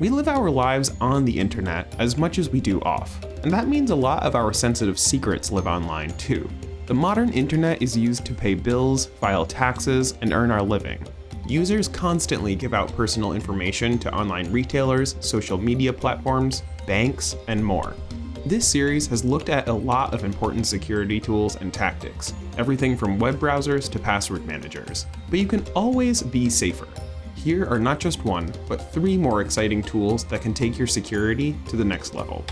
We live our lives on the internet as much as we do off, and that means a lot of our sensitive secrets live online too. The modern internet is used to pay bills, file taxes, and earn our living. Users constantly give out personal information to online retailers, social media platforms, banks, and more. This series has looked at a lot of important security tools and tactics, everything from web browsers to password managers. But you can always be safer. Here are not just one, but 3 more exciting tools that can take your security to the next level.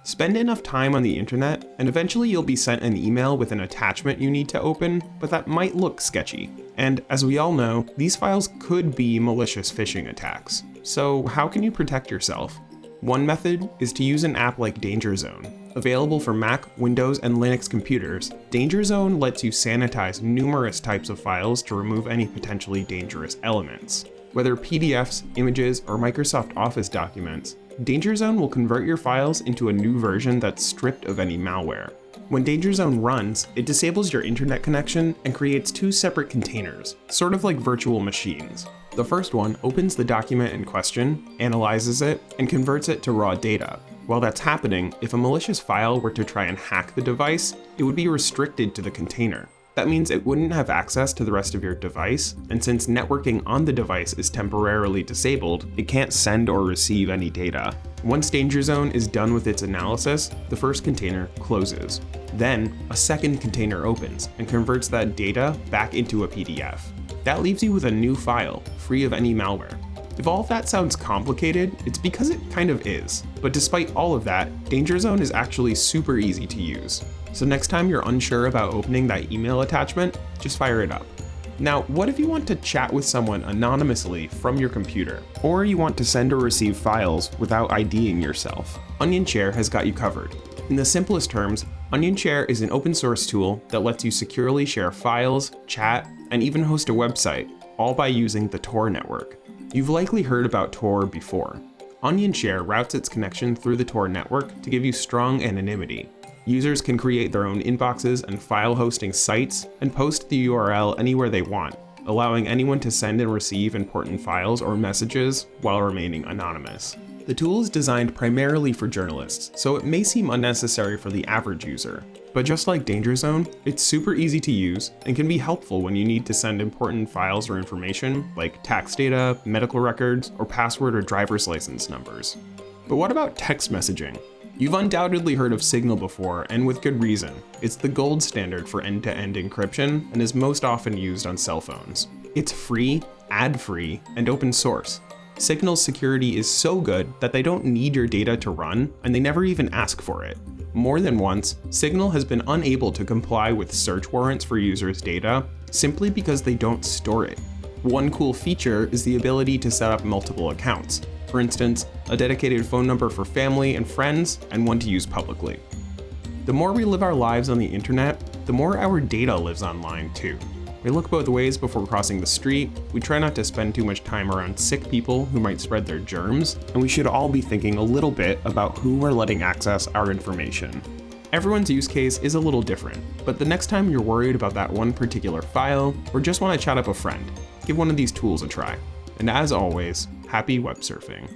Spend enough time on the internet, and eventually you'll be sent an email with an attachment you need to open, but that might look sketchy. And as we all know, these files could be malicious phishing attacks. So how can you protect yourself? One method is to use an app like Danger Zone. Available for Mac, Windows, and Linux computers, Danger Zone lets you sanitize numerous types of files to remove any potentially dangerous elements. Whether PDFs, images, or Microsoft Office documents, Danger Zone will convert your files into a new version that's stripped of any malware. When Danger Zone runs, it disables your internet connection and creates 2 separate containers, sort of like virtual machines. The first one opens the document in question, analyzes it, and converts it to raw data. While that's happening, if a malicious file were to try and hack the device, it would be restricted to the container. That means it wouldn't have access to the rest of your device, and since networking on the device is temporarily disabled, it can't send or receive any data. Once Danger Zone is done with its analysis, the first container closes. Then, a second container opens and converts that data back into a PDF. That leaves you with a new file, free of any malware. If all of that sounds complicated, it's because it kind of is. But despite all of that, Danger Zone is actually super easy to use. So next time you're unsure about opening that email attachment, just fire it up. Now, what if you want to chat with someone anonymously from your computer? Or you want to send or receive files without IDing yourself? OnionShare has got you covered. In the simplest terms, OnionShare is an open source tool that lets you securely share files, chat, and even host a website, all by using the Tor network. You've likely heard about Tor before. OnionShare routes its connection through the Tor network to give you strong anonymity. Users can create their own inboxes and file hosting sites and post the URL anywhere they want, allowing anyone to send and receive important files or messages while remaining anonymous. The tool is designed primarily for journalists, so it may seem unnecessary for the average user. But just like Danger Zone, it's super easy to use and can be helpful when you need to send important files or information like tax data, medical records, or password or driver's license numbers. But what about text messaging? You've undoubtedly heard of Signal before, and with good reason. It's the gold standard for end-to-end encryption and is most often used on cell phones. It's free, ad-free, and open source. Signal's security is so good that they don't need your data to run, and they never even ask for it. More than once, Signal has been unable to comply with search warrants for users' data simply because they don't store it. One cool feature is the ability to set up multiple accounts. For instance, a dedicated phone number for family and friends, and one to use publicly. The more we live our lives on the internet, the more our data lives online too. We look both ways before crossing the street, we try not to spend too much time around sick people who might spread their germs, and we should all be thinking a little bit about who we're letting access our information. Everyone's use case is a little different, but the next time you're worried about that one particular file, or just want to chat up a friend, give one of these tools a try. And as always, happy web surfing.